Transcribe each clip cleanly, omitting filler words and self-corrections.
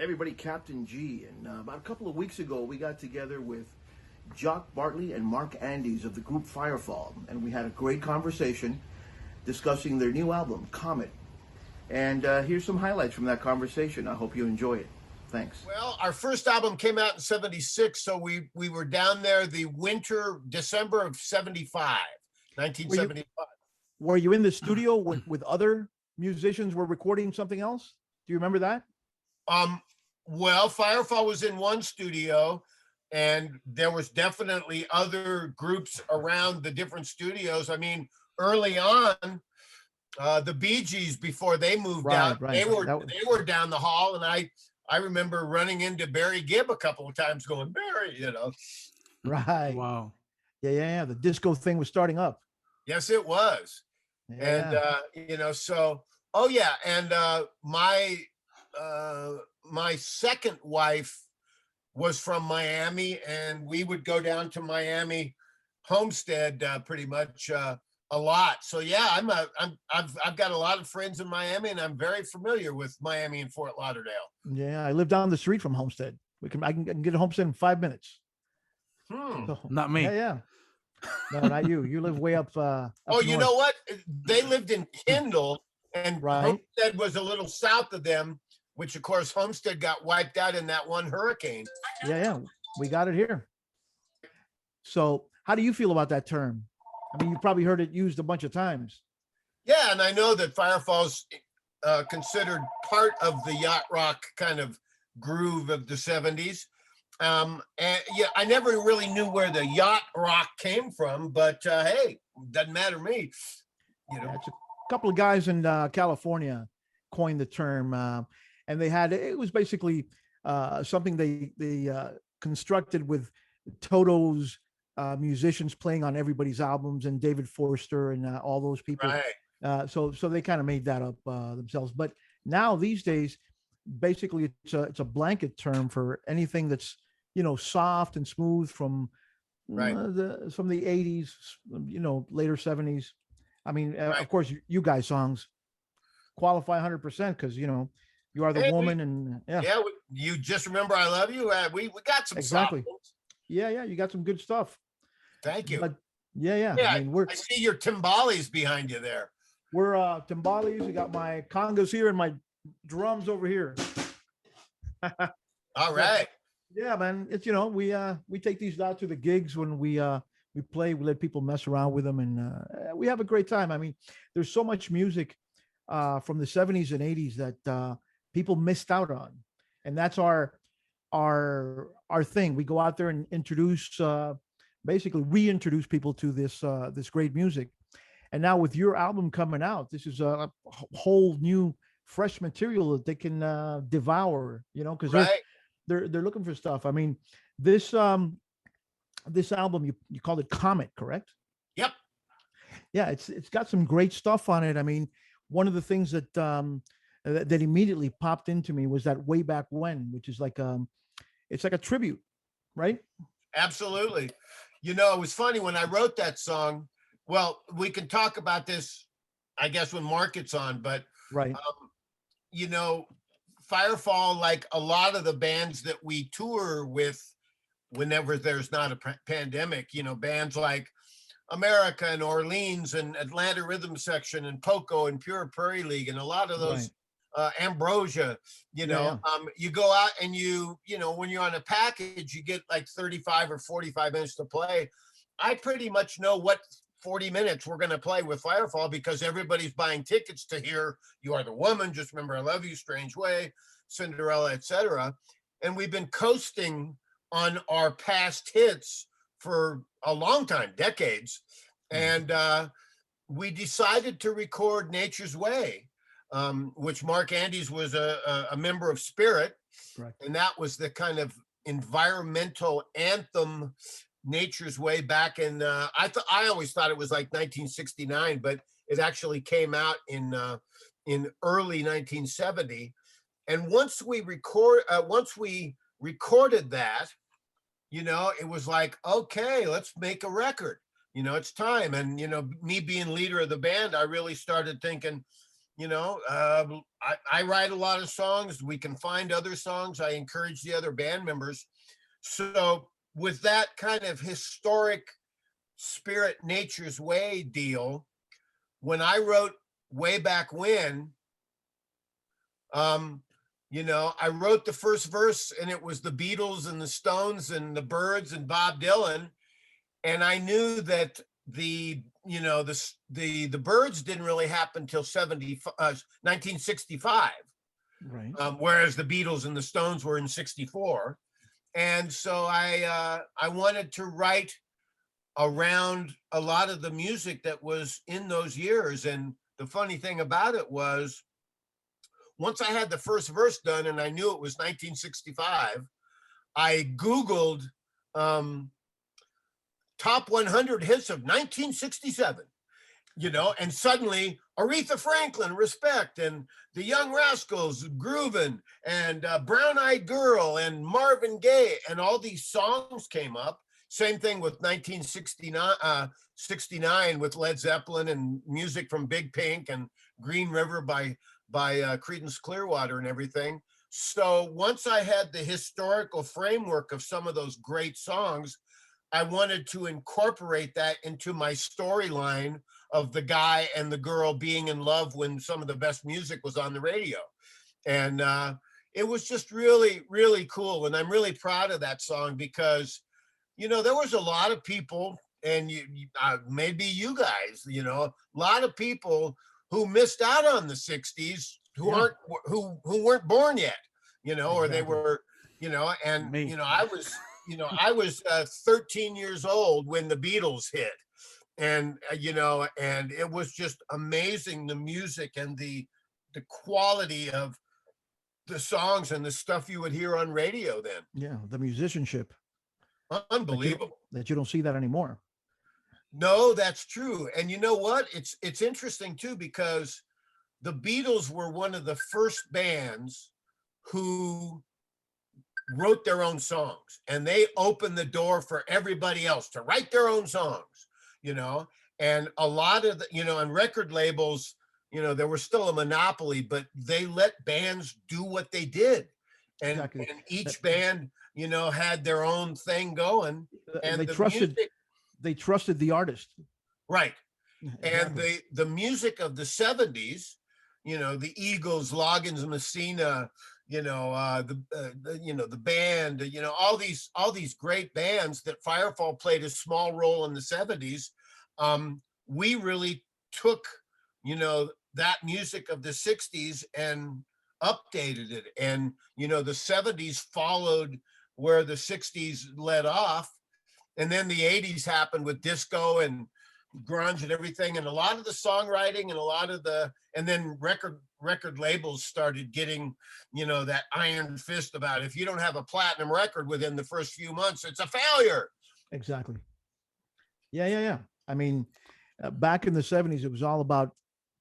everybody, Captain G. And about a couple of weeks ago, we got together with Jock, Bartley, and Mark Andes of the group Firefall, and we had a great conversation discussing their new album, Comet. And here's some highlights from that conversation. I hope you enjoy it. Thanks. Well, our first album came out in '76, so we were down there the December of 1975. Were you in the studio with other musicians were recording something else? Do you remember that? Well, Firefall was in one studio, and there was definitely other groups around the different studios. I mean, early on, the Bee Gees, before they moved out, they were down the hall, and I remember running into Barry Gibb a couple of times going, Barry, Right. Wow. Yeah. The disco thing was starting up. Yes, it was. Yeah. And, so, oh yeah. And my second wife was from Miami, and we would go down to Miami Homestead pretty much a lot. So yeah, I've got a lot of friends in Miami, and I'm very familiar with Miami and Fort Lauderdale. Yeah, I live down the street from Homestead. I can get to Homestead in 5 minutes. So, not me. Yeah. No, not you. You live way up. Oh, you north. know what? They lived in Kendall, and Right. Homestead was a little south of them, which of course Homestead got wiped out in that one hurricane. Yeah. We got it here. So how do you feel about that term? I mean, you probably heard it used a bunch of times. Yeah, and I know that Firefall's considered part of the yacht rock kind of groove of the '70s. And yeah, I never really knew where the yacht rock came from, but hey, doesn't matter to me. Yeah, it's a couple of guys in California coined the term, and it was basically something they constructed with Toto's musicians playing on everybody's albums, and David Forster and all those people. Right. So they kind of made that up themselves. But now these days, basically, it's a blanket term for anything that's soft and smooth from Right. the '80s, later '70s. I mean, Right. of course, you guys' songs qualify 100% because you are the woman, and Yeah, you just remember I love you. We got some exactly. soft ones. Yeah, you got some good stuff. Thank you. But yeah. Yeah, I mean, I see your timbales behind you there. we're timbales. We got my congas here and my drums over here. All right. Yeah, man. It's we take these out to the gigs when we play. We let people mess around with them, and we have a great time. I mean, there's so much music from the '70s and '80s that people missed out on, and that's our thing. We go out there and introduce, basically reintroduce people to this great music. And now with your album coming out, this is a whole new, fresh material that they can devour. Because Right. they're looking for stuff. I mean, this album you called it Comet, correct? Yep. Yeah, it's got some great stuff on it. I mean, one of the things that that immediately popped into me was that Way Back When, which is like it's like a tribute, right? Absolutely. It was funny when I wrote that song. Well, we can talk about this, I guess, when Mark gets on, but Right. Firefall, like a lot of the bands that we tour with whenever there's not a pandemic, bands like America and Orleans and Atlanta Rhythm Section and Poco and Pure Prairie League and a lot of those, Ambrosia, you go out and when you're on a package, you get like 35 or 45 minutes to play. I pretty much know what 40 minutes we're going to play with Firefall because everybody's buying tickets to hear You Are the Woman, Just Remember I Love You, Strange Way, Cinderella, etc. And we've been coasting on our past hits for a long time, decades. And we decided to record Nature's Way, which Mark Andes was a member of Spirit. Correct. And that was the kind of environmental anthem, Nature's Way, back in I always thought it was like 1969, but it actually came out in early 1970. And once we recorded that, it was like, okay, let's make a record. It's time. And me being leader of the band, I really started thinking, You know, I write a lot of songs. We can find other songs. I encourage the other band members. So with that kind of historic spirit nature's way deal, when I wrote way back when, you know, I wrote the first verse and it was the Beatles and the Stones and the Byrds and Bob Dylan. And I knew that the, you know, the Byrds didn't really happen till 1965. Right. Whereas the Beatles and the Stones were in 64. And so I wanted to write around a lot of the music that was in those years. And the funny thing about it was, once I had the first verse done and I knew it was 1965, I Googled top 100 hits of 1967, you know, and suddenly Aretha Franklin, Respect, and the Young Rascals, Groovin', and Brown Eyed Girl, and Marvin Gaye, and all these songs came up. Same thing with 1969 with Led Zeppelin and music from Big Pink and Green River by Creedence Clearwater and everything. So once I had the historical framework of some of those great songs, I wanted to incorporate that into my storyline of the guy and the girl being in love when some of the best music was on the radio. And it was just really, really cool. And I'm really proud of that song because, you know, there was a lot of people, and maybe you guys, you know, a lot of people who missed out on the 60s who weren't born yet, you know, or they were, you know, and, you know, I was 13 years old when the Beatles hit, and, you know, and it was just amazing, the music and the quality of the songs and the stuff you would hear on radio then. Yeah, the musicianship. Unbelievable. That you don't see that anymore. No, that's true. And you know what? It's interesting too, because the Beatles were one of the first bands who wrote their own songs, and they opened the door for everybody else to write their own songs, you know, and a lot of the, you know, and record labels, you know, there was still a monopoly, but they let bands do what they did. And, Exactly. and each band, you know, had their own thing going, and they trusted the artist. Right. Exactly. And the music of the 70s, you know, the Eagles, Loggins, Messina, you know, you know, the band, you know, all these great bands that Firefall played a small role in the 70s. We really took, you know, that music of the 60s and updated it. And, you know, the 70s followed where the 60s led off. And then the 80s happened with disco and grunge and everything. And a lot of the songwriting and a lot of the, and then record labels started getting, you know, that iron fist about, if you don't have a platinum record within the first few months, it's a failure. Exactly. Yeah. I mean, back in the 70s, it was all about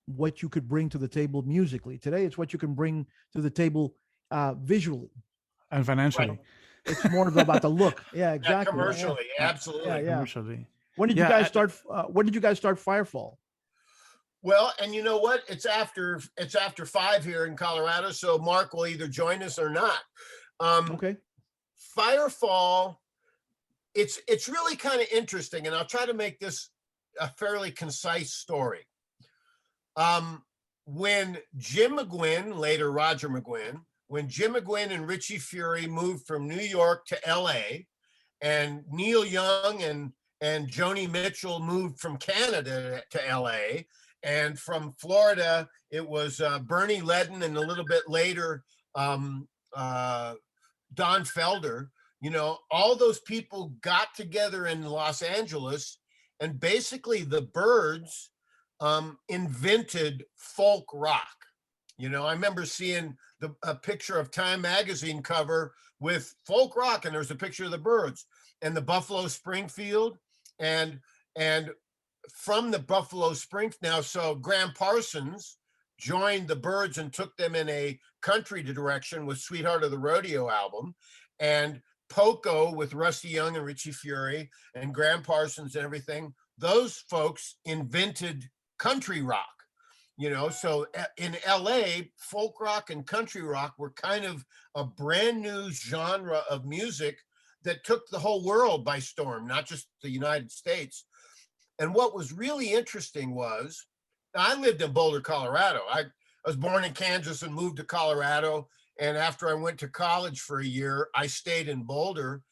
what you could bring to the table musically. Today, it's what you can bring to the table visually and financially. Right. It's more about the look. Yeah, exactly. Commercially, absolutely. Yeah. Commercially. When did you guys start? When did you guys start Firefall? Well, and you know what? It's after 5 here in Colorado, so Mark will either join us or not. Okay. Firefall, it's really kind of interesting, and I'll try to make this a fairly concise story. When Jim McGuinn, later Roger McGuinn, when Jim McGuinn and Richie Fury moved from New York to LA, and Neil Young and Joni Mitchell moved from Canada to LA, and from Florida, it was Bernie Ledden, and a little bit later, Don Felder. You know, all those people got together in Los Angeles, and basically the Byrds invented folk rock. You know, I remember seeing a picture of Time magazine cover with folk rock, and there's a picture of the Byrds and the Buffalo Springfield, and from the Buffalo Springfield. Now, so Graham Parsons joined the Byrds and took them in a country direction with Sweetheart of the Rodeo album, and Poco with Rusty Young and Richie Fury and Graham Parsons and everything. Those folks invented country rock. So in LA, folk rock and country rock were kind of a brand new genre of music that took the whole world by storm, not just the United States. And what was really interesting was, I lived in Boulder, Colorado. I was born in Kansas and moved to Colorado. And after I went to college for a year, I stayed in Boulder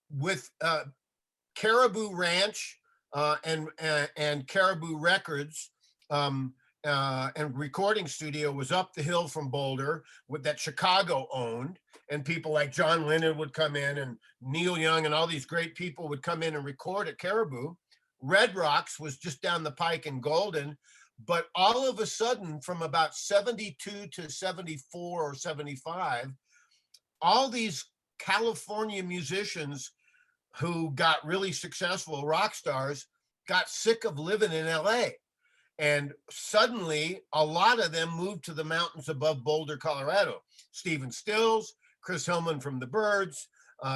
with Caribou Ranch and Caribou Records. And recording studio was up the hill from Boulder that Chicago owned. And people like John Lennon would come in, and Neil Young and all these great people would come in and record at Caribou. Red Rocks was just down the pike in Golden. But all of a sudden, from about 72 to 74 or 75, all these California musicians who got really successful, rock stars, got sick of living in LA. And suddenly, a lot of them moved to the mountains above Boulder, Colorado. Stephen Stills, Chris Hillman from the Byrds,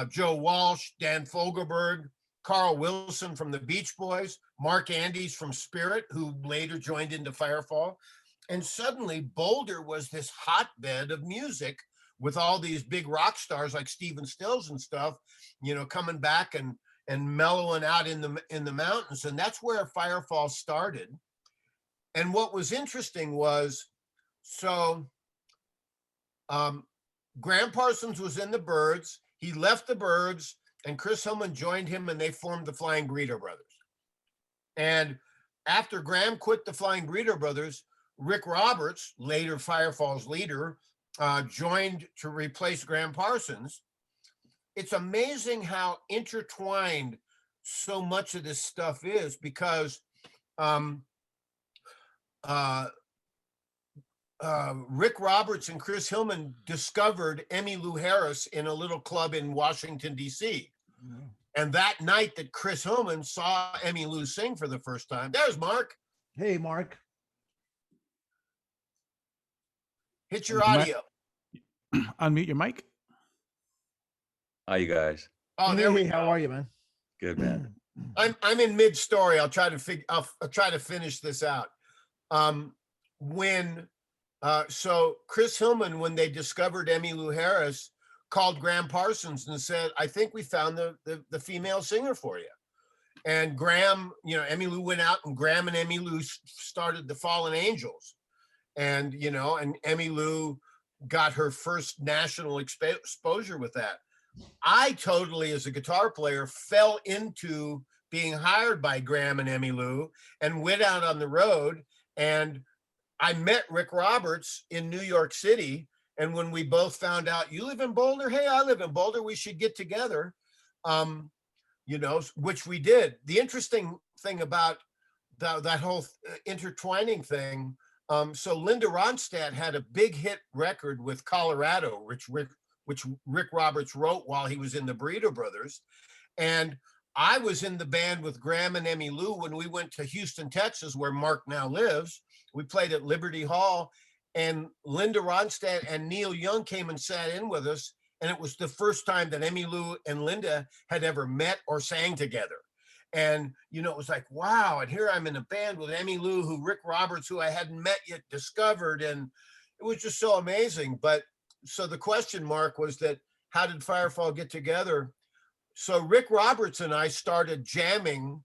Joe Walsh, Dan Fogelberg, Carl Wilson from the Beach Boys, Mark Andes from Spirit, who later joined into Firefall. And suddenly, Boulder was this hotbed of music with all these big rock stars like Stephen Stills and stuff, coming back and mellowing out in the mountains. And that's where Firefall started. And what was interesting was, Graham Parsons was in the Byrds. He left the Byrds, and Chris Hillman joined him, and they formed the Flying Burrito Brothers. And after Graham quit the Flying Burrito Brothers, Rick Roberts, later Firefall's leader, joined to replace Graham Parsons. It's amazing how intertwined so much of this stuff is, because Rick Roberts and Chris Hillman discovered Emmylou Harris in a little club in Washington, D.C. Mm-hmm. And that night that Chris Hillman saw Emmylou sing for the first time, there's Mark. Hey, Mark. Hit your audio. Unmute your mic. Hi, you guys. Oh, there we go. How are you, man? Good, man. I'm in mid-story. I'll try to finish this out. So Chris Hillman, when they discovered Emmylou Harris, called Graham Parsons and said, "I think we found the female singer for you." And Graham, Emmylou went out, and Graham and Emmylou started the Fallen Angels, and and Emmylou got her first national exposure with that. I totally, as a guitar player, fell into being hired by Graham and Emmylou and went out on the road, and I met Rick Roberts in New York City. And when we both found out, you live in Boulder? Hey, I live in Boulder. We should get together, which we did. The interesting thing about that whole intertwining thing, so Linda Ronstadt had a big hit record with Colorado, which Rick Roberts wrote while he was in the Burrito Brothers. And I was in the band with Graham and Emmylou when we went to Houston, Texas, where Mark now lives. We played at Liberty Hall, and Linda Ronstadt and Neil Young came and sat in with us. And it was the first time that Emmylou and Linda had ever met or sang together. And, it was like, wow. And here I'm in a band with Emmylou, who Rick Roberts, who I hadn't met yet, discovered. And it was just so amazing. But so the question, Mark, was that how did Firefall get together? So Rick Roberts and I started jamming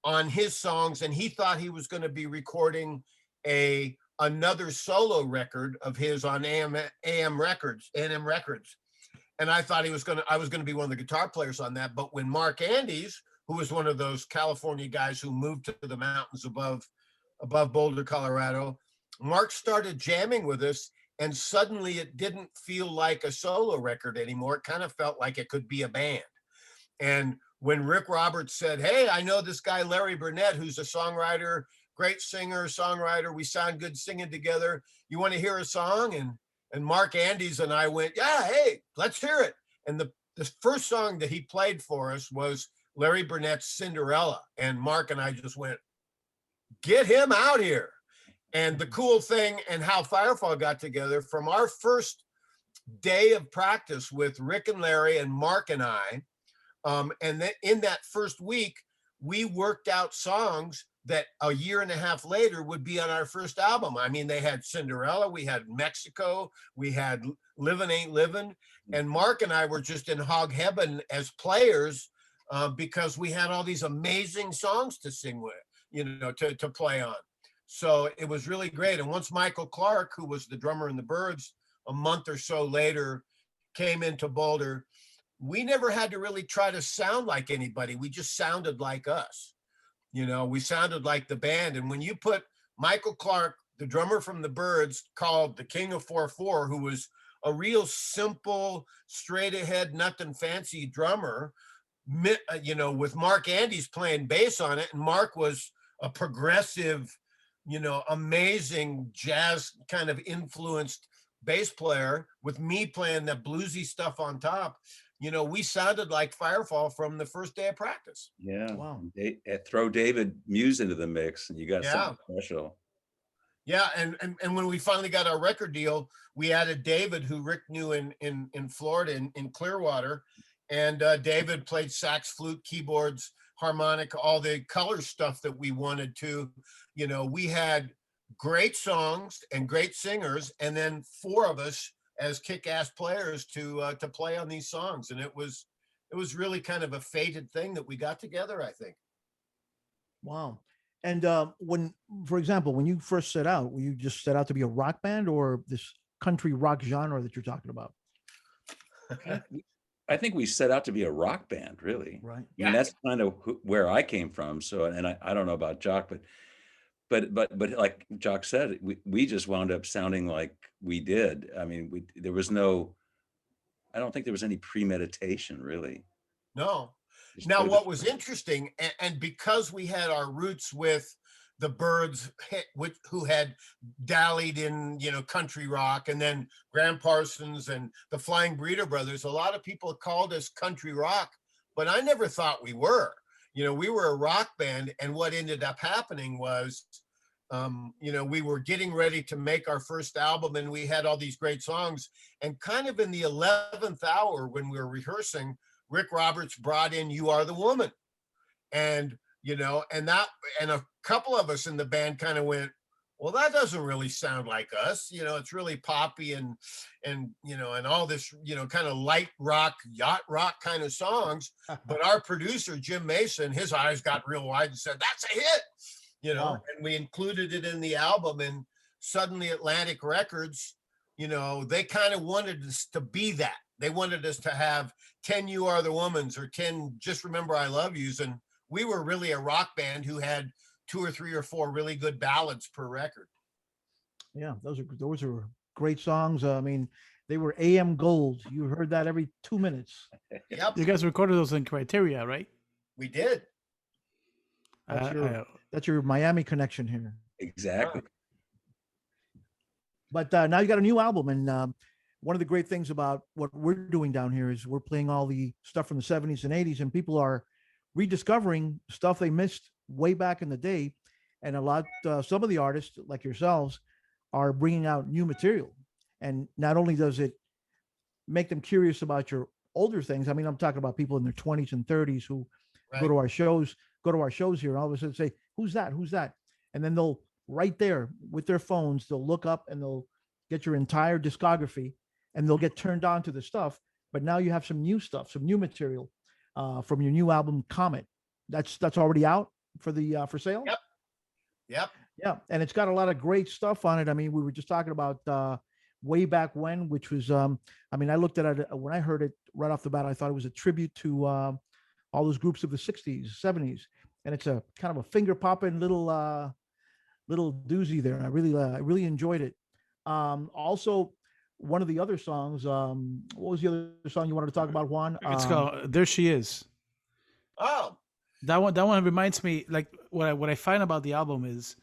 on his songs, and he thought he was going to be recording another solo record of his on AM Records, NM Records. And I thought I was going to be one of the guitar players on that. But when Mark Andes, who was one of those California guys who moved to the mountains above Boulder, Colorado, Mark started jamming with us, and suddenly it didn't feel like a solo record anymore. It kind of felt like it could be a band. And when Rick Roberts said, "Hey, I know this guy, Larry Burnett, who's a songwriter, great singer, songwriter. We sound good singing together. You want to hear a song?" And Mark Andes and I went, "Yeah, hey, let's hear it." And the first song that he played for us was Larry Burnett's Cinderella. And Mark and I just went, "Get him out here." And the cool thing, and how Firefall got together, from our first day of practice with Rick and Larry and Mark and I, and then in that first week, we worked out songs that a year and a half later would be on our first album. I mean, they had Cinderella, we had Mexico, we had Livin' Ain't Livin', and Mark and I were just in hog heaven as players because we had all these amazing songs to sing with, to play on. So it was really great. And once Michael Clark, who was the drummer in the Byrds, a month or so later came into Boulder, we never had to really try to sound like anybody. We just sounded like us. We sounded like the band. And when you put Michael Clark, the drummer from the Byrds, called the King of 4/4, who was a real simple, straight ahead, nothing fancy drummer, with Mark Andes playing bass on it. And Mark was a progressive, amazing jazz kind of influenced bass player, with me playing that bluesy stuff on top. We sounded like Firefall from the first day of practice. Yeah. Wow. Throw David Muse into the mix, and you got something special. Yeah, and when we finally got our record deal, we added David, who Rick knew in Florida, in Clearwater, and David played sax, flute, keyboards, harmonica, all the color stuff that we wanted to. We had great songs and great singers, and then 4 of us as kick-ass players to play on these songs, and it was really kind of a fated thing that we got together, I think. Wow. And when, for example, when you first set out, were you just set out to be a rock band, or this country rock genre that you're talking about? I think we set out to be a rock band, really. Right. I mean, that's kind of where I came from. So, and I don't know about Jock, but like Jock said, we just wound up sounding like we did. I mean, I don't think there was any premeditation, really. No. Now, what was interesting, and because we had our roots with the Byrds, who had dallied in, country rock, and then Graham Parsons and the Flying Burrito Brothers, a lot of people called us country rock, but I never thought we were. We were a rock band, and what ended up happening was, we were getting ready to make our first album, and we had all these great songs, and kind of in the 11th hour when we were rehearsing, Rick Roberts brought in "You Are the Woman," and and a couple of us in the band kind of went, well, that doesn't really sound like us. It's really poppy and all this kind of light rock, yacht rock kind of songs. But our producer Jim Mason, his eyes got real wide and said, "That's a hit," Wow. And we included it in the album, and suddenly Atlantic Records, they kind of wanted us to be that. They wanted us to have 10 "You Are the Womans" or 10 "Just Remember I Love Yous." And we were really a rock band who had 2 or 3 or 4 really good ballads per record. Yeah, those are great songs. I mean, they were AM gold. You heard that every 2 minutes. Yep. You guys recorded those in Criteria, right? We did. That's your Miami connection here. Exactly. But now you got a new album, and one of the great things about what we're doing down here is we're playing all the stuff from the 70s and 80s, and people are rediscovering stuff they missed way back in the day. And some of the artists like yourselves are bringing out new material. And not only does it make them curious about your older things, I mean, I'm talking about people in their 20s and 30s who go to our shows here, and all of a sudden say, who's that? And then they'll, right there with their phones, they'll look up and they'll get your entire discography, and they'll get turned on to the stuff. But now you have some new stuff, some new material from your new album, Comet. That's already out for sale. Yep. Yeah, and it's got a lot of great stuff on it. I mean, we were just talking about Way Back When, which was, I looked at it when I heard it right off the bat. I thought it was a tribute to all those groups of the 60s, 70s, and it's a kind of a finger popping little doozy there. I really enjoyed it. Also, one of the other songs, what was the other song you wanted to talk about, Juan? It's called "There She Is." Oh, that one reminds me, like, what I find about the album is,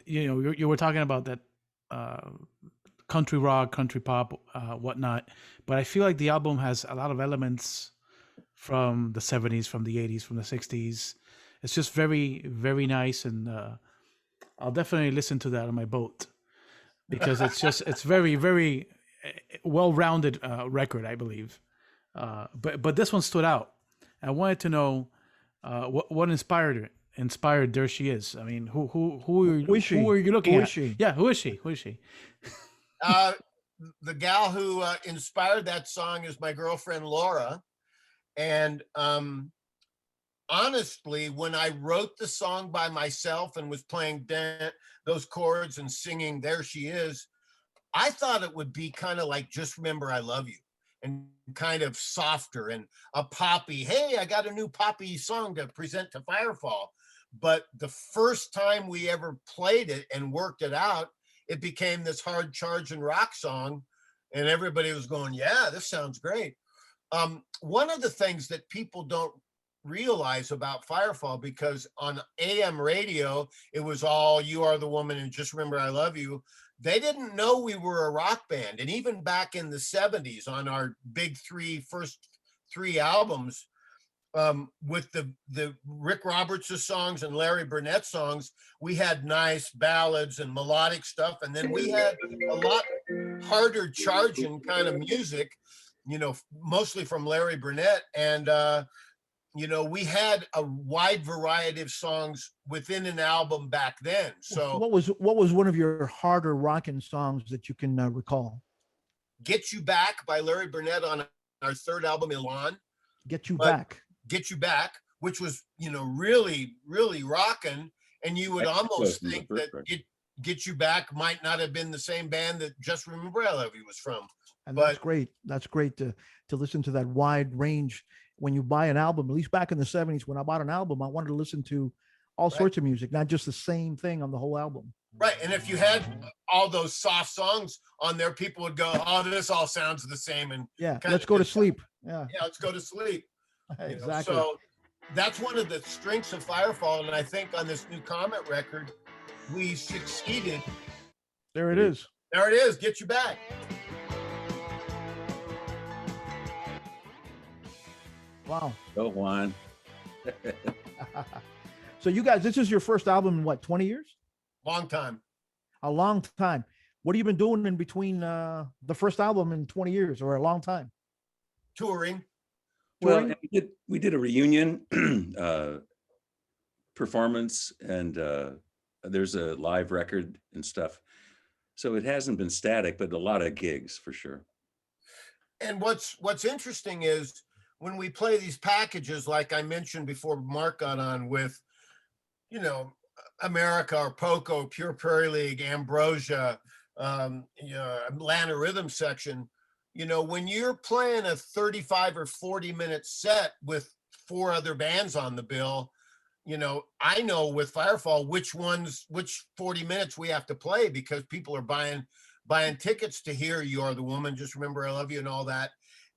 you were talking about that country rock, country pop, whatnot, but I feel like the album has a lot of elements from the 70s, from the 80s, from the 60s. It's just very, very nice, and I'll definitely listen to that on my boat, because it's very, very well-rounded record, I believe. But this one stood out. I wanted to know what inspired it. inspired There She Is? I mean, Who is she? who are you looking Who at? is she? Yeah, who is she? Who is she? The gal who inspired that song is my girlfriend Laura, and honestly, when I wrote the song by myself and was playing those chords and singing There She Is, I thought it would be kind of like Just Remember I Love You, and kind of softer and a poppy, hey, I got a new poppy song to present to Firefall. But the first time we ever played it and worked it out, it became this hard charging rock song, and everybody was going, yeah, this sounds great. One of the things that people don't realize about Firefall, because on AM radio, it was all You Are the Woman and Just Remember I Love You. They didn't know we were a rock band. And even back in the 70s on our big first three albums, with the Rick Roberts' songs and Larry Burnett songs, we had nice ballads and melodic stuff. And then we had a lot harder charging kind of music, mostly from Larry Burnett. And, we had a wide variety of songs within an album back then. So what was one of your harder rocking songs that you can recall? Get You Back by Larry Burnett on our third album, Elan. Get You Back. Get You Back, which was, really, really rocking. And you would almost think that Get You Back might not have been the same band that Just Remember I Love You was from. And that's great. That's great to listen to that wide range. When you buy an album, at least back in the 70s, when I bought an album, I wanted to listen to all sorts of music, not just the same thing on the whole album. Right. And if you had all those soft songs on there, people would go, oh, this all sounds the same. And let's go to sleep. Yeah, let's go to sleep. Exactly. So that's one of the strengths of Firefall. And I think on this new Comet record, we succeeded. There it is. There it is. Get You Back. Wow. Go Juan. So you guys, this is your first album in what, 20 years? Long time. A long time. What have you been doing in between the first album in 20 years, or a long time? Touring. Well, we did a reunion performance, and there's a live record and stuff. So it hasn't been static, but a lot of gigs for sure. And what's interesting is when we play these packages, like I mentioned before Mark got on with, America or Poco, Pure Prairie League, Ambrosia, Atlanta Rhythm Section, when you're playing a 35 or 40-minute set with 4 other bands on the bill, I know with Firefall which 40 minutes we have to play, because people are buying tickets to hear You Are the Woman, Just Remember I Love You, and all that.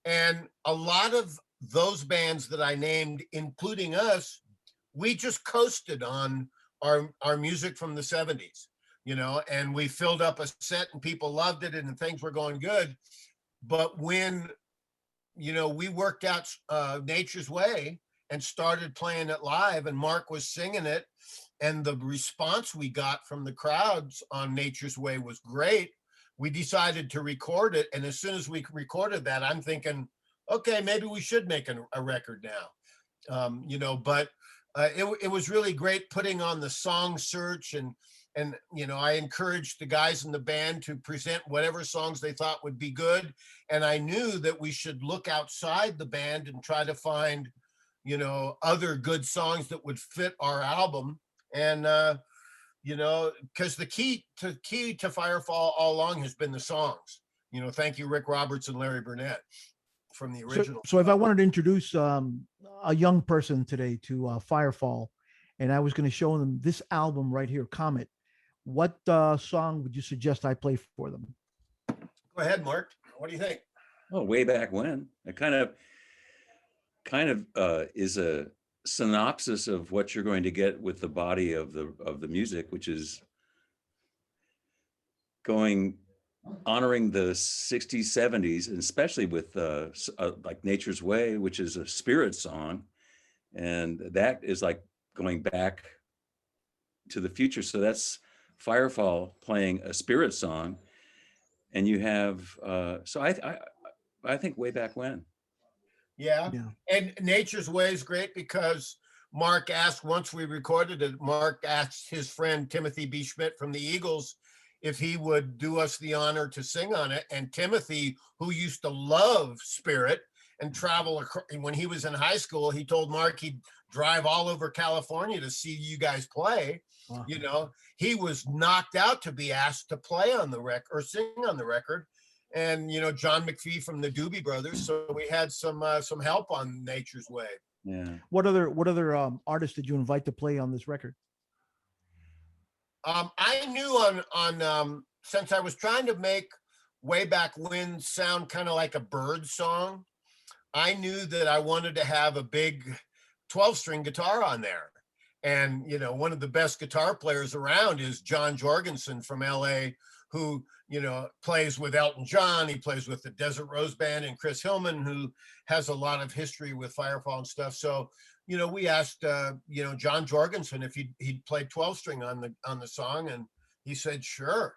And a lot of those bands that I named, including us, we just coasted on our music from the 70s, and we filled up a set and people loved it and things were going good. But when, we worked out Nature's Way and started playing it live, and Mark was singing it, and the response we got from the crowds on Nature's Way was great, we decided to record it. And as soon as we recorded that, I'm thinking, okay, maybe we should make a record now. But it was really great putting on the song search, and I encouraged the guys in the band to present whatever songs they thought would be good. And I knew that we should look outside the band and try to find, other good songs that would fit our album. And, because the key to Firefall all along has been the songs. Thank you, Rick Roberts and Larry Burnett from the original. So if I wanted to introduce a young person today to Firefall, and I was going to show them this album right here, Comet, what song would you suggest I play for them? Go ahead, Mark. What do you think? Oh, Way Back When. It kind of is a synopsis of what you're going to get with the body of the music, which is honoring the 60s, 70s, and especially with like Nature's Way, which is a spirit song, and that is like going back to the future. So that's Firefall playing a spirit song, and you have so I think Way Back When. Yeah. And Nature's Way is great because Mark asked, once we recorded it, Mark asked his friend Timothy B. Schmidt from the Eagles if he would do us the honor to sing on it. And Timothy, who used to love Spirit and travel when he was in high school, he told Mark he'd drive all over California to see you guys play. Wow. You know, he was knocked out to be asked to play on the record or sing on the record. And, you know, John McPhee from the Doobie Brothers. So we had some help on Nature's Way. Yeah. What other artists did you invite to play on this record? I knew on since I was trying to make Way Back When sound kind of like a bird song, I knew that I wanted to have a big 12-string guitar on there. And, you know, one of the best guitar players around is John Jorgensen from LA, who, you know, plays with Elton John. He plays with the Desert Rose Band, and Chris Hillman, who has a lot of history with Firefall and stuff. So, you know, we asked, you know, John Jorgensen if he'd play 12-string on the song, and he said, sure.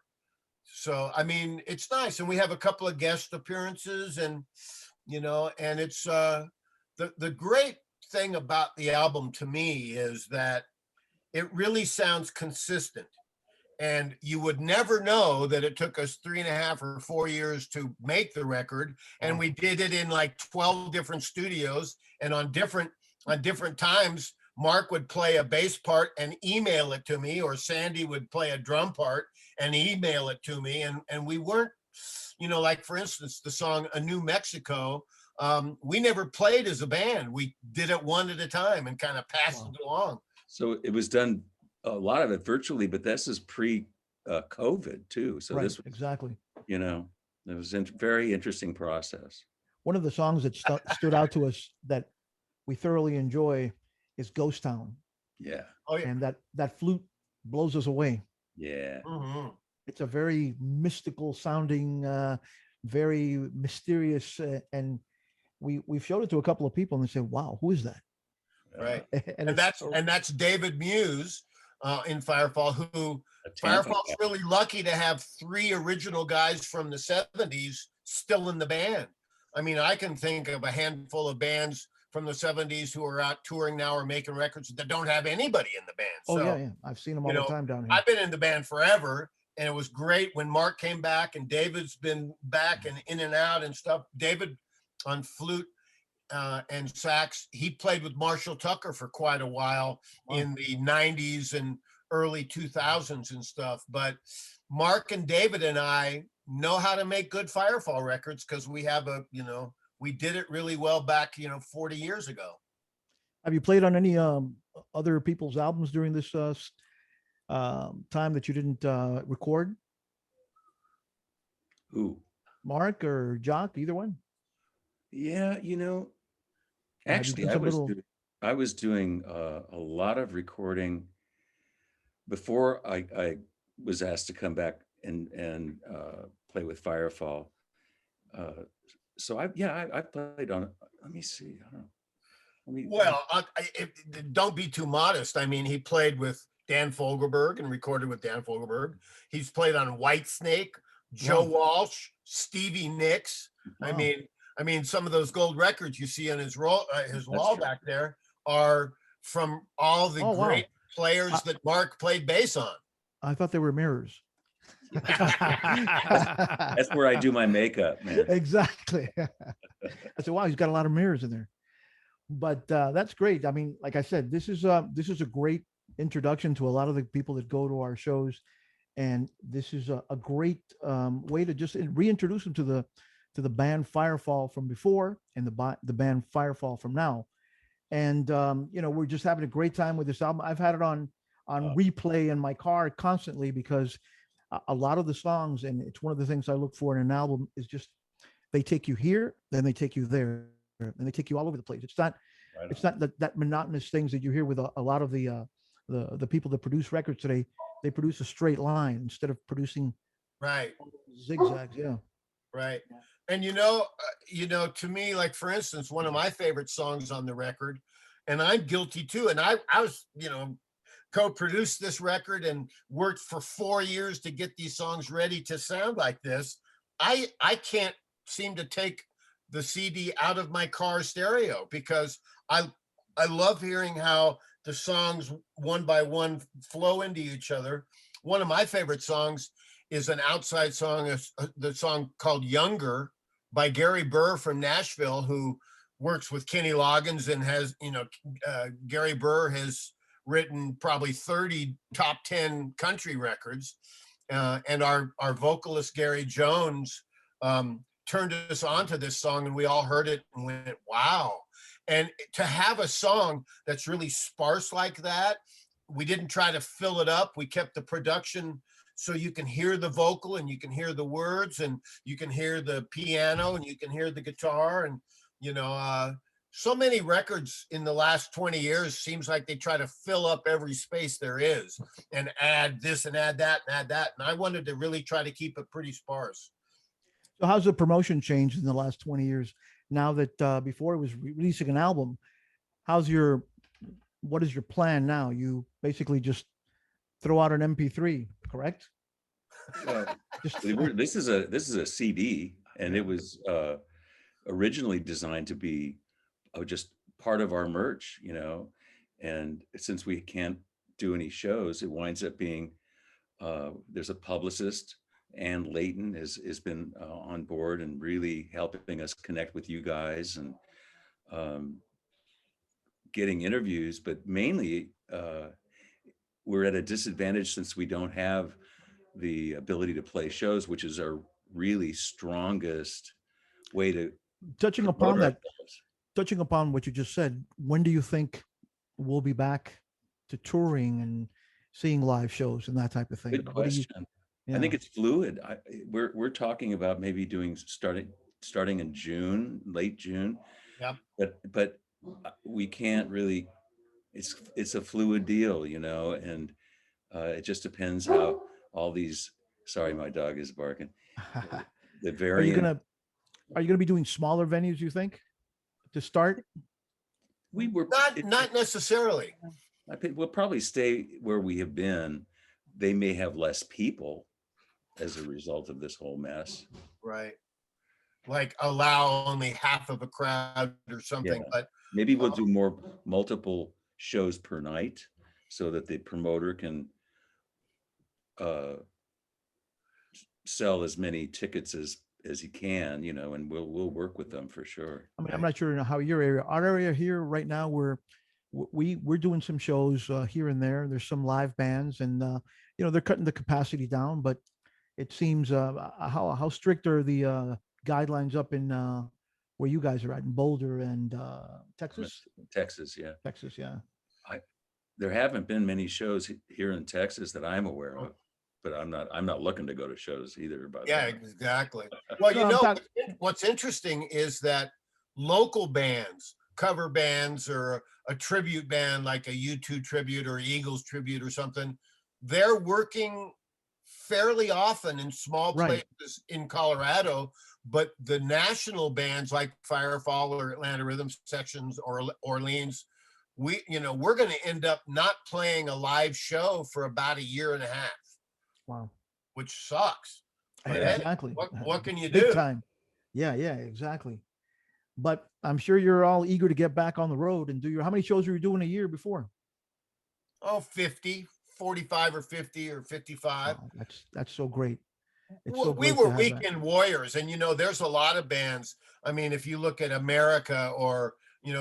So, I mean, it's nice. And we have a couple of guest appearances, and, you know, and it's the great thing about the album to me is that it really sounds consistent. And you would never know that it took us 3.5 or 4 years to make the record. And we did it in like 12 different studios, and on different times, Mark would play a bass part and email it to me, or Sandy would play a drum part and email it to me. And we weren't, you know, like for instance, the song A New Mexico, we never played as a band. We did it one at a time and kind of passed it along. So it was done, a lot of it virtually, but this is pre-COVID too. So Right, this was, exactly. you know, it was a very interesting process. One of the songs that stood out to us that we thoroughly enjoy is Ghost Town. Yeah. Oh, yeah. And that flute blows us away. Yeah. Mm-hmm. It's a very mystical sounding, very mysterious, and we've showed it to a couple of people, and they said, "Wow, who is that?" Right. and that's David Muse in Firefall, who Tampa Firefall's guy. really lucky to have 3 original guys from the 70s still in the band. I mean, I can think of a handful of bands from the 70s who are out touring now or making records that don't have anybody in the band. Oh, So, yeah. I've seen them all you the know, time down here. I've been in the band forever, and it was great when Mark came back, and David's been back and in and out and stuff. David on flute and sax, he played with Marshall Tucker for quite a while in the 90s and early 2000s and stuff. But Mark and David and I know how to make good Firefall records because we have we did it really well back, 40 years ago. Have you played on any other people's albums during this time that you didn't record? Who? Mark or Jock, either one? Yeah, actually, I was doing a lot of recording before I was asked to come back and play with Firefall. So I played on. Let me see. I don't know. Well, don't be too modest. I mean, he played with Dan Fogelberg and recorded with Dan Fogelberg. He's played on Whitesnake, Joe Walsh, Stevie Nicks. Wow. I mean, some of those gold records you see on his wall back there are from all the great players that Mark played bass on. I thought they were mirrors. That's where I do my makeup, man. Exactly. I said, wow, he's got a lot of mirrors in there. But that's great. I mean, like I said, this is a great introduction to a lot of the people that go to our shows, and this is a great way to just reintroduce them to the band Firefall from before and the band Firefall from now. And we're just having a great time with this album. I've had it on replay in my car constantly because a lot of the songs, and it's one of the things I look for in an album, is just they take you here, then they take you there, and they take you all over the place. It's not that monotonous things that you hear with a lot of the people that produce records today. They produce a straight line instead of producing zigzags. Yeah. Right. And to me, like for instance, one of my favorite songs on the record, and I'm guilty too. And I was, co-produced this record and worked for 4 years to get these songs ready to sound like this. I can't seem to take the CD out of my car stereo because I I love hearing how the songs one by one flow into each other. One of my favorite songs is an outside song, the song called Younger by Gary Burr from Nashville, who works with Kenny Loggins and has, Gary Burr has written probably 30 top 10 country records. And our vocalist, Gary Jones, turned us on to this song, and we all heard it and went, wow. And to have a song that's really sparse like that, we didn't try to fill it up. We kept the production so you can hear the vocal and you can hear the words and you can hear the piano and you can hear the guitar. And, so many records in the last 20 years seems like they try to fill up every space there is and add this and add that and add that. And I wanted to really try to keep it pretty sparse. So how's the promotion changed in the last 20 years? Now that before it was releasing an album, what is your plan now? You basically just throw out an MP3, correct? This is a CD, and it was originally designed to be just part of our merch, and since we can't do any shows, it winds up being there's a publicist, and Leighton has been on board and really helping us connect with you guys and getting interviews, but mainly we're at a disadvantage since we don't have the ability to play shows, which is our really strongest way to touching upon what you just said. When do you think we'll be back to touring and seeing live shows and that type of thing? Good question. Yeah. I think it's fluid. We're talking about maybe doing starting in June, late June. Yeah. But we can't really. It's a fluid deal, and it just depends how all these. Sorry, my dog is barking. The variant. Are you gonna be doing smaller venues, you think, to start? We were not necessarily. I think we'll probably stay where we have been. They may have less people as a result of this whole mess. Right. Like allow only half of a crowd or something, Yeah. but Maybe we'll do multiple shows per night so that the promoter can sell as many tickets as he can, and we'll work with them for sure. I mean, I'm not sure how your area, our area here right now, we're doing some shows here and there. There's some live bands, and they're cutting the capacity down, but it seems how strict are the guidelines up in where you guys are at in Boulder and Texas? Texas, yeah. Texas, yeah. There haven't been many shows here in Texas that I'm aware of, but I'm not looking to go to shows either. Yeah, exactly. Well, what's interesting is that local bands, cover bands, or a tribute band like a U2 tribute or Eagles tribute or something, they're working fairly often in small places in Colorado, but the national bands like Firefall or Atlanta Rhythm Sections or Orleans, we're going to end up not playing a live show for about a year and a half. Wow. Which sucks. Exactly. What can you Big do? Time. Yeah, exactly. But I'm sure you're all eager to get back on the road and how many shows were you doing a year before? Oh, 50, 45 or 50 or 55. Oh, that's so great. We were weekend warriors, and there's a lot of bands. I mean, if you look at America or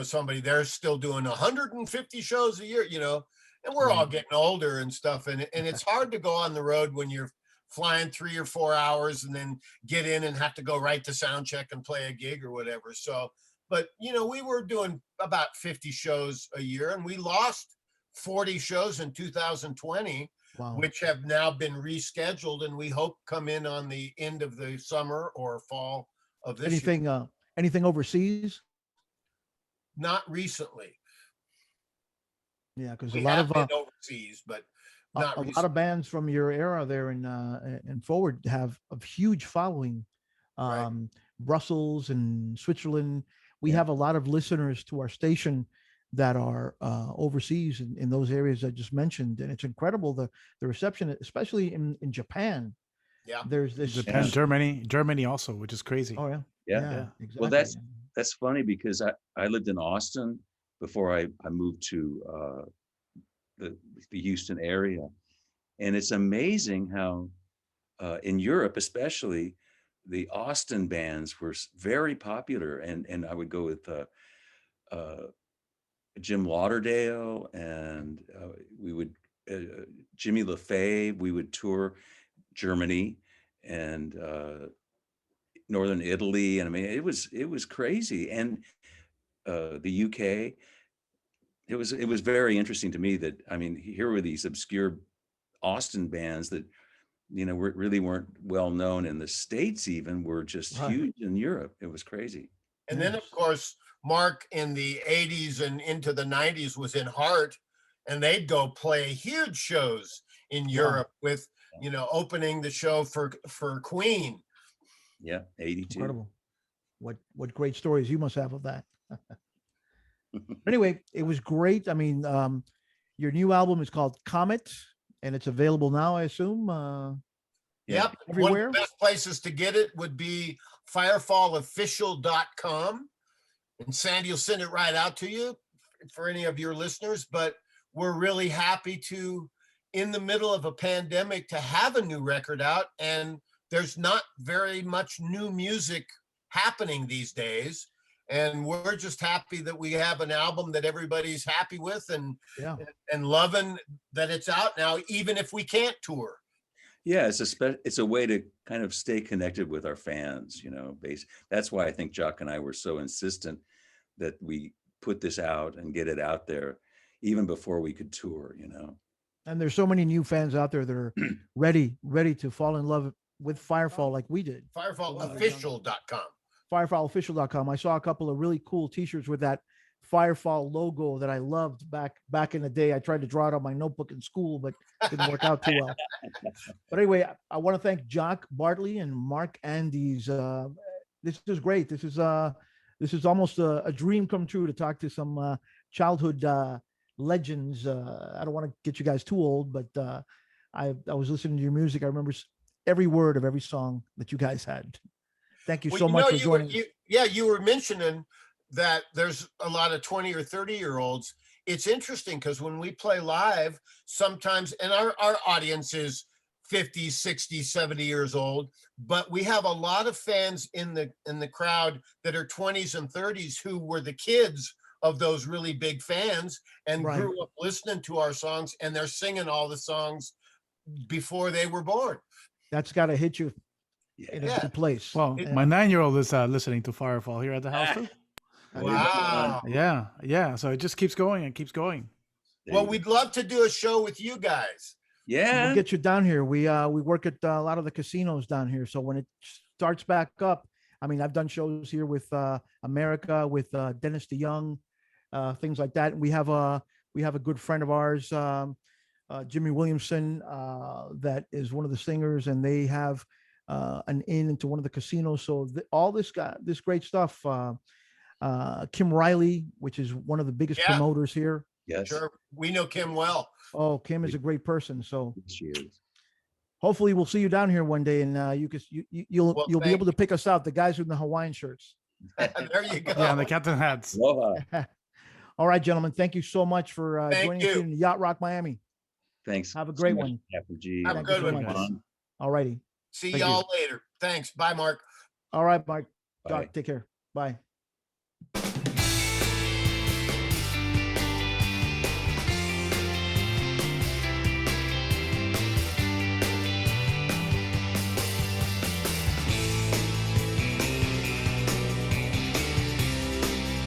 somebody, they're still doing 150 shows a year, and we're all getting older and stuff, and it's hard to go on the road when you're flying 3 or 4 hours and then get in and have to go right to sound check and play a gig or whatever. So, but we were doing about 50 shows a year, and we lost 40 shows in 2020. Wow. Which have now been rescheduled, and we hope come in on the end of the summer or fall of this year. Anything overseas? Not recently. Yeah, because a lot of overseas, but not a lot of bands from your era there and forward have a huge following. Brussels and Switzerland. We have a lot of listeners to our station that are overseas in those areas I just mentioned, and it's incredible the reception, especially in Japan. Yeah, there's this Japan, Germany also, which is crazy. Oh yeah. Exactly. Well, that's funny because I lived in Austin before I moved to the Houston area. And it's amazing how in Europe, especially, the Austin bands were very popular. And I would go with Jim Lauderdale, and we would Jimmy LaFave. We would tour Germany and northern Italy, and I mean it was crazy. And the UK. It was very interesting to me that, I mean, here were these obscure Austin bands that, really weren't well known in the States, even were just Right. huge in Europe. It was crazy. And then, of course, Mark in the 80s and into the 90s was in Heart, and they'd go play huge shows in Europe with, opening the show for Queen. Yeah, 82. Incredible. What great stories you must have of that. Anyway, it was great. I mean, your new album is called Comet, and it's available now, I assume. Yep. Everywhere. One of the best places to get it would be firefallofficial.com. And Sandy will send it right out to you for any of your listeners. But we're really happy to, in the middle of a pandemic, to have a new record out. And there's not very much new music happening these days. And we're just happy that we have an album that everybody's happy with and loving that it's out now, even if we can't tour. Yeah, it's a way to kind of stay connected with our fans, That's why I think Jock and I were so insistent that we put this out and get it out there even before we could tour, And there's so many new fans out there that are ready to fall in love with Firefall like we did. Firefallofficial.com. Firefallofficial.com. I saw a couple of really cool t-shirts with that Firefall logo that I loved back in the day. I tried to draw it on my notebook in school, but it didn't work out too well. But anyway, I want to thank Jock Bartley and Mark Andes. This is great. This is almost a dream come true to talk to some childhood legends. I don't want to get you guys too old, but I was listening to your music. I remember every word of every song that you guys had. Thank you so much for joining. You were mentioning that there's a lot of 20 or 30-year-olds. It's interesting because when we play live, sometimes, and our audience is 50, 60, 70 years old, but we have a lot of fans in the crowd that are 20s and 30s who were the kids of those really big fans and grew up listening to our songs, and they're singing all the songs before they were born. That's got to hit you in a good place. Well, my 9-year-old is listening to Firefall here at the house too. Wow. Yeah. So it just keeps going and keeps going. Well, we'd love to do a show with you guys. Yeah. We'll get you down here. We work at a lot of the casinos down here. So when it starts back up, I mean, I've done shows here with America, with Dennis DeYoung, things like that. We have a good friend of ours, Jimmy Williamson, that is one of the singers, and they have an inn into one of the casinos. So all this great stuff. Kim Riley, which is one of the biggest promoters here. Yes, sure. We know Kim well. Oh, Kim is a great person. So she is. Hopefully, we'll see you down here one day, and you'll be able to pick us out. The guys with the Hawaiian shirts. There you go. Yeah, and the captain hats. All right, gentlemen. Thank you so much for joining us in Yacht Rock, Miami. Thanks. Have a great one. Have a good one. All righty. See y'all later. Thanks. Bye, Mark. All right, Mark. Bye. Doc, take care. Bye.